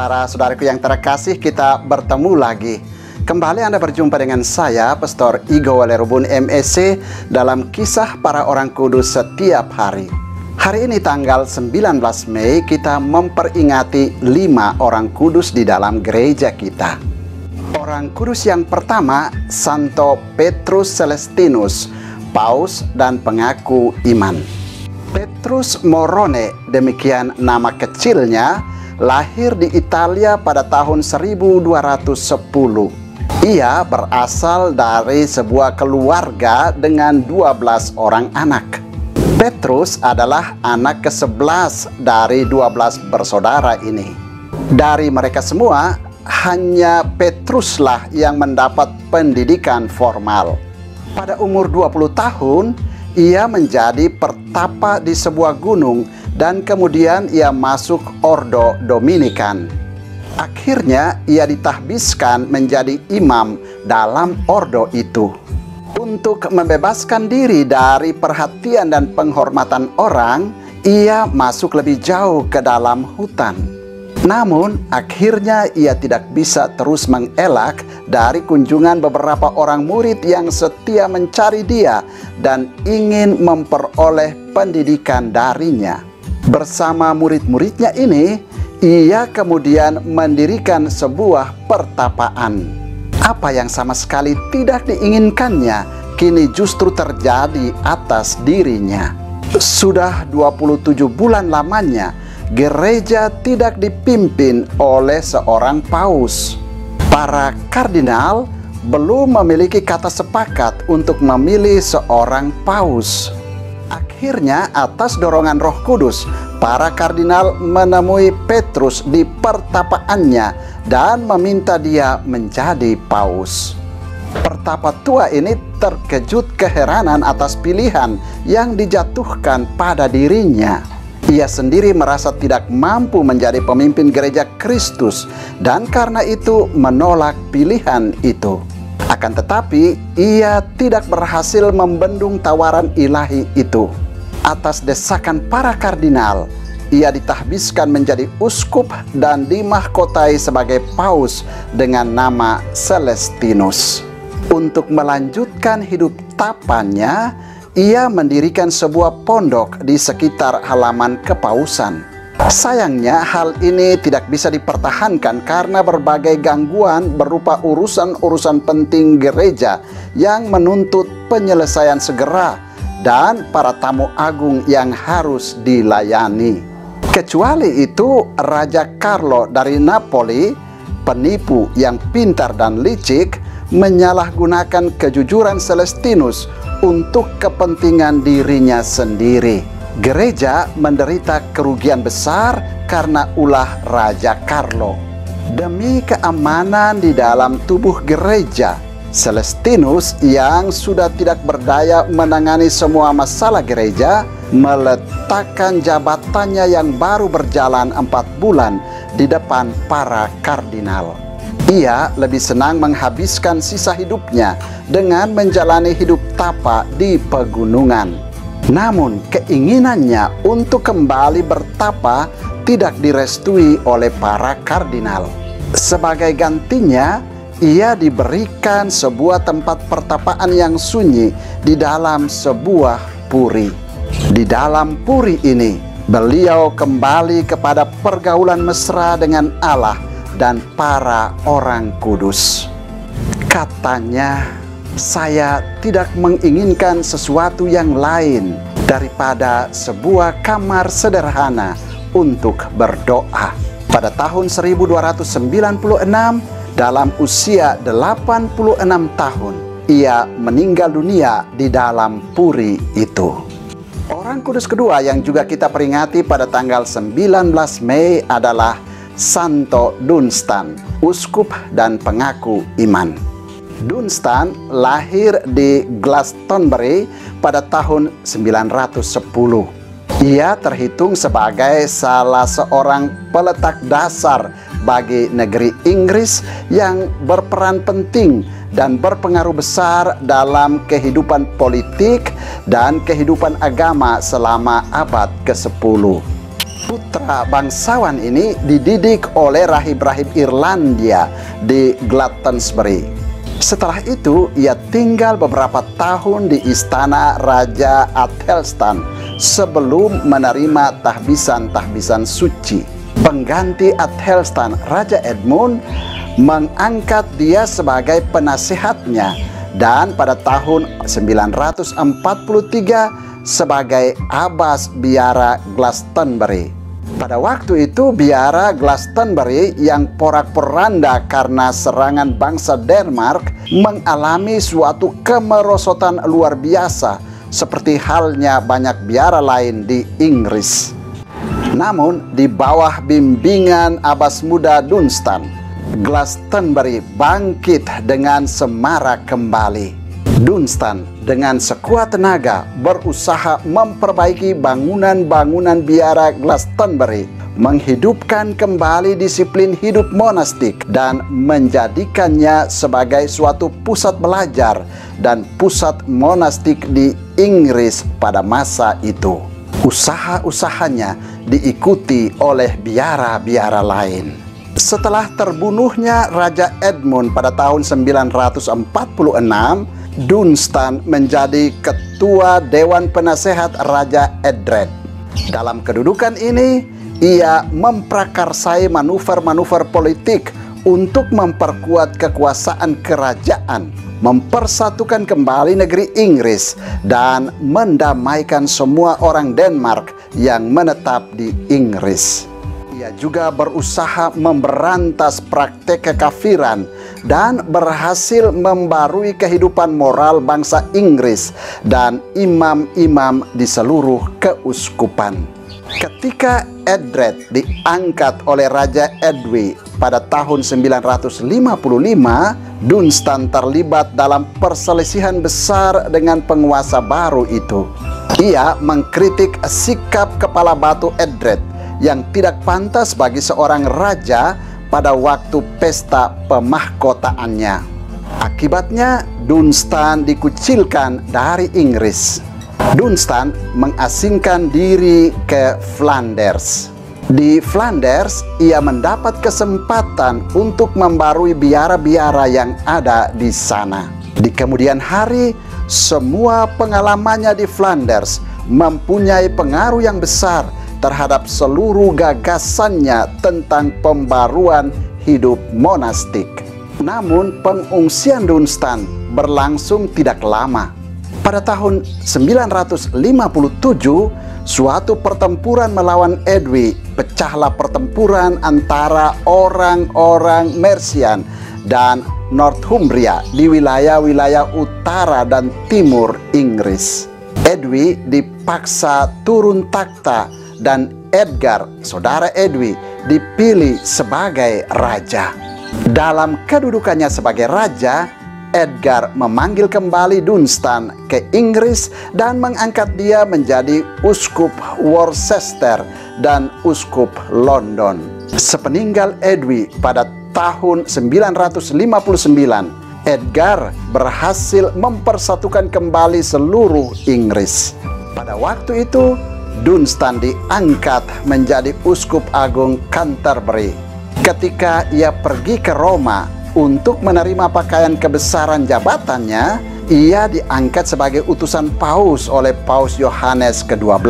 Para saudaraku yang terkasih, kita bertemu lagi. Kembali Anda berjumpa dengan saya, Pastor Igo Walerubun MEC, dalam kisah para orang kudus setiap hari. Hari ini tanggal 19 Mei kita memperingati 5 orang kudus di dalam gereja kita. Orang kudus yang pertama, Santo Petrus Celestinus, paus dan pengaku iman. Petrus Morone, demikian nama kecilnya, lahir di Italia pada tahun 1210. Ia berasal dari sebuah keluarga dengan 12 orang anak. Petrus adalah anak ke-11 dari 12 bersaudara ini. Dari mereka semua, hanya Petruslah yang mendapat pendidikan formal. Pada umur 20 tahun, ia menjadi pertapa di sebuah gunung dan kemudian ia masuk Ordo Dominikan. Akhirnya ia ditahbiskan menjadi imam dalam ordo itu. Untuk membebaskan diri dari perhatian dan penghormatan orang, ia masuk lebih jauh ke dalam hutan. Namun, akhirnya ia tidak bisa terus mengelak dari kunjungan beberapa orang murid yang setia mencari dia dan ingin memperoleh pendidikan darinya. Bersama murid-muridnya ini, ia kemudian mendirikan sebuah pertapaan. Apa yang sama sekali tidak diinginkannya, kini justru terjadi atas dirinya. Sudah 27 bulan lamanya, gereja tidak dipimpin oleh seorang paus. Para kardinal belum memiliki kata sepakat untuk memilih seorang paus. Akhirnya, atas dorongan Roh Kudus, para kardinal menemui Petrus di pertapaannya dan meminta dia menjadi paus. Pertapa tua ini terkejut keheranan atas pilihan yang dijatuhkan pada dirinya. Ia sendiri merasa tidak mampu menjadi pemimpin gereja Kristus dan karena itu menolak pilihan itu. Akan tetapi, ia tidak berhasil membendung tawaran ilahi itu. Atas desakan para kardinal, ia ditahbiskan menjadi uskup dan dimahkotai sebagai paus dengan nama Celestinus. Untuk melanjutkan hidup tapannya, ia mendirikan sebuah pondok di sekitar halaman kepausan. Sayangnya hal ini tidak bisa dipertahankan karena berbagai gangguan berupa urusan-urusan penting gereja yang menuntut penyelesaian segera dan para tamu agung yang harus dilayani. Kecuali itu, Raja Carlo dari Napoli, penipu yang pintar dan licik, menyalahgunakan kejujuran Celestinus untuk kepentingan dirinya sendiri. Gereja menderita kerugian besar karena ulah Raja Carlo. Demi keamanan di dalam tubuh gereja, Celestinus yang sudah tidak berdaya menangani semua masalah gereja, meletakkan jabatannya yang baru berjalan 4 bulan di depan para kardinal. Ia lebih senang menghabiskan sisa hidupnya dengan menjalani hidup tapa di pegunungan. Namun keinginannya untuk kembali bertapa tidak direstui oleh para kardinal. Sebagai gantinya, ia diberikan sebuah tempat pertapaan yang sunyi di dalam sebuah puri. Di dalam puri ini, beliau kembali kepada pergaulan mesra dengan Allah dan para orang kudus. Katanya, saya tidak menginginkan sesuatu yang lain daripada sebuah kamar sederhana untuk berdoa. Pada tahun 1296, dalam usia 86 tahun, ia meninggal dunia di dalam puri itu. Orang kudus kedua yang juga kita peringati pada tanggal 19 Mei adalah Santo Dunstan, uskup dan pengaku iman. Dunstan lahir di Glastonbury pada tahun 910. Ia terhitung sebagai salah seorang peletak dasar bagi negeri Inggris yang berperan penting dan berpengaruh besar dalam kehidupan politik dan kehidupan agama selama abad ke-10. Putra bangsawan ini dididik oleh rahib-rahib Irlandia di Glastonbury. Setelah itu, ia tinggal beberapa tahun di istana Raja Athelstan sebelum menerima tahbisan-tahbisan suci. Pengganti Athelstan, Raja Edmund, mengangkat dia sebagai penasehatnya dan pada tahun 943 sebagai Abbas biara Glastonbury. Pada waktu itu biara Glastonbury yang porak-poranda karena serangan bangsa Denmark mengalami suatu kemerosotan luar biasa seperti halnya banyak biara lain di Inggris. Namun di bawah bimbingan Abbas muda Dunstan, Glastonbury bangkit dengan semarak kembali. Dunstan dengan sekuat tenaga berusaha memperbaiki bangunan-bangunan biara Glastonbury, menghidupkan kembali disiplin hidup monastik dan menjadikannya sebagai suatu pusat belajar dan pusat monastik di Inggris pada masa itu. Usaha-usahanya diikuti oleh biara-biara lain. Setelah terbunuhnya Raja Edmund pada tahun 946, Dunstan menjadi ketua Dewan Penasehat Raja Edred. Dalam kedudukan ini, ia memprakarsai manuver-manuver politik untuk memperkuat kekuasaan kerajaan, mempersatukan kembali negeri Inggris, dan mendamaikan semua orang Denmark yang menetap di Inggris. Ia juga berusaha memberantas praktek kekafiran dan berhasil membarui kehidupan moral bangsa Inggris dan imam-imam di seluruh keuskupan. Ketika Edred diangkat oleh Raja Edwy pada tahun 955, Dunstan terlibat dalam perselisihan besar dengan penguasa baru itu. Ia mengkritik sikap kepala batu Edred yang tidak pantas bagi seorang raja pada waktu pesta pemahkotaannya. Akibatnya, Dunstan dikucilkan dari Inggris. Dunstan mengasingkan diri ke Flanders. Di Flanders, ia mendapat kesempatan untuk membarui biara-biara yang ada di sana. Di kemudian hari, semua pengalamannya di Flanders mempunyai pengaruh yang besar terhadap seluruh gagasannya tentang pembaruan hidup monastik. Namun pengungsian Dunstan berlangsung tidak lama. Pada tahun 957, suatu pertempuran melawan Edwy, pecahlah pertempuran antara orang-orang Mercian dan Northumbria di wilayah-wilayah utara dan timur Inggris. Edwy dipaksa turun takhta dan Edgar, saudara Edwy, dipilih sebagai raja. Dalam kedudukannya sebagai raja, Edgar memanggil kembali Dunstan ke Inggris dan mengangkat dia menjadi uskup Worcester dan uskup London. Sepeninggal Edwy pada tahun 959, Edgar berhasil mempersatukan kembali seluruh Inggris. Pada waktu itu, Dunstan diangkat menjadi uskup agung Canterbury. Ketika ia pergi ke Roma untuk menerima pakaian kebesaran jabatannya, ia diangkat sebagai utusan Paus oleh Paus Yohanes ke-12.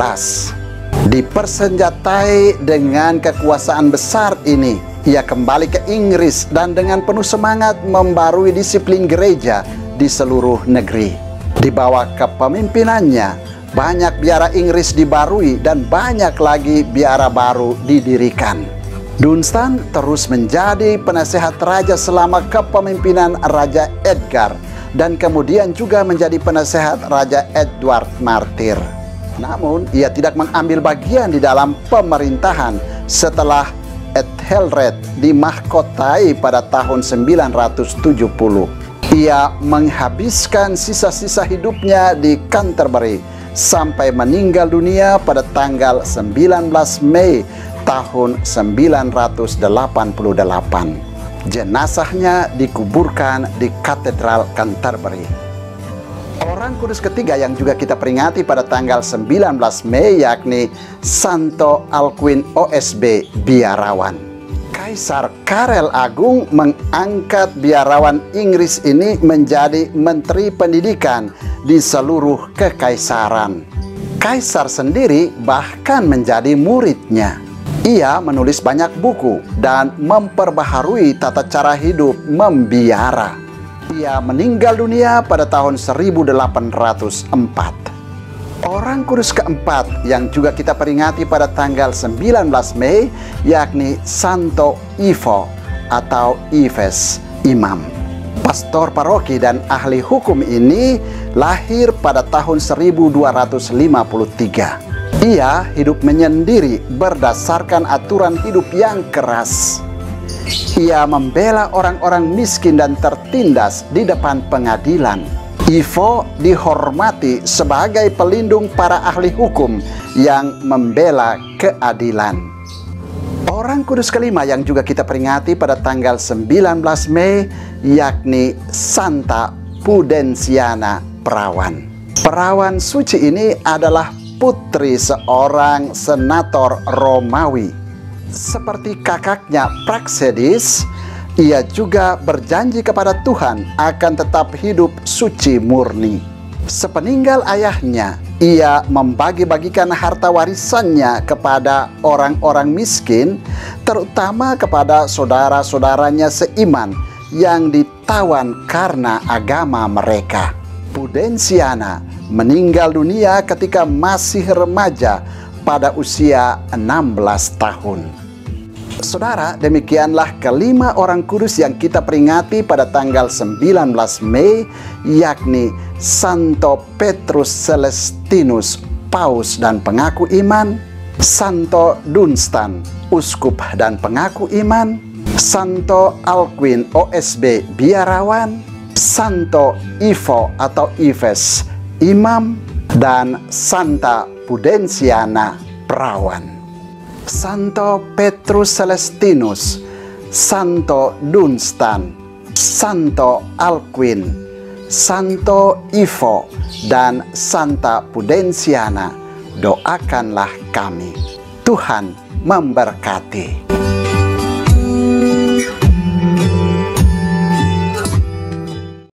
Dipersenjatai dengan kekuasaan besar ini, ia kembali ke Inggris dan dengan penuh semangat membarui disiplin gereja di seluruh negeri. Di bawah kepemimpinannya, banyak biara Inggris dibarui dan banyak lagi biara baru didirikan. Dunstan terus menjadi penasehat raja selama kepemimpinan Raja Edgar dan kemudian juga menjadi penasehat Raja Edward Martir. Namun, ia tidak mengambil bagian di dalam pemerintahan setelah Ethelred dimahkotai pada tahun 970. Ia menghabiskan sisa-sisa hidupnya di Canterbury sampai meninggal dunia pada tanggal 19 Mei tahun 988. Jenazahnya dikuburkan di Katedral Canterbury. Orang kudus ketiga yang juga kita peringati pada tanggal 19 Mei yakni Santo Alcuin OSB Biarawan. Kaisar Karel Agung mengangkat biarawan Inggris ini menjadi Menteri Pendidikan di seluruh kekaisaran. Kaisar sendiri bahkan menjadi muridnya. Ia menulis banyak buku dan memperbaharui tata cara hidup membiara. Ia meninggal dunia pada tahun 1804. Orang kudus keempat yang juga kita peringati pada tanggal 19 Mei yakni Santo Ivo atau Yves, imam. Pastor paroki dan ahli hukum ini lahir pada tahun 1253. Ia hidup menyendiri berdasarkan aturan hidup yang keras. Ia membela orang-orang miskin dan tertindas di depan pengadilan. Ivo dihormati sebagai pelindung para ahli hukum yang membela keadilan. Orang kudus kelima yang juga kita peringati pada tanggal 19 Mei yakni Santa Pudensiana Perawan. Perawan suci ini adalah putri seorang senator Romawi. Seperti kakaknya Praxedis, ia juga berjanji kepada Tuhan akan tetap hidup suci murni. Sepeninggal ayahnya, ia membagi-bagikan harta warisannya kepada orang-orang miskin, terutama kepada saudara-saudaranya seiman yang ditawan karena agama mereka. Pudensiana meninggal dunia ketika masih remaja pada usia 16 tahun. Saudara, demikianlah kelima orang kudus yang kita peringati pada tanggal 19 Mei, yakni Santo Petrus Celestinus, Paus dan pengaku iman, Santo Dunstan, Uskup dan pengaku iman, Santo Alcuin OSB Biarawan, Santo Ivo atau Yves, imam, dan Santa Pudensiana Perawan. Santo Petrus Celestinus, Santo Dunstan, Santo Alcuin, Santo Ivo, dan Santa Pudensiana, doakanlah kami. Tuhan memberkati.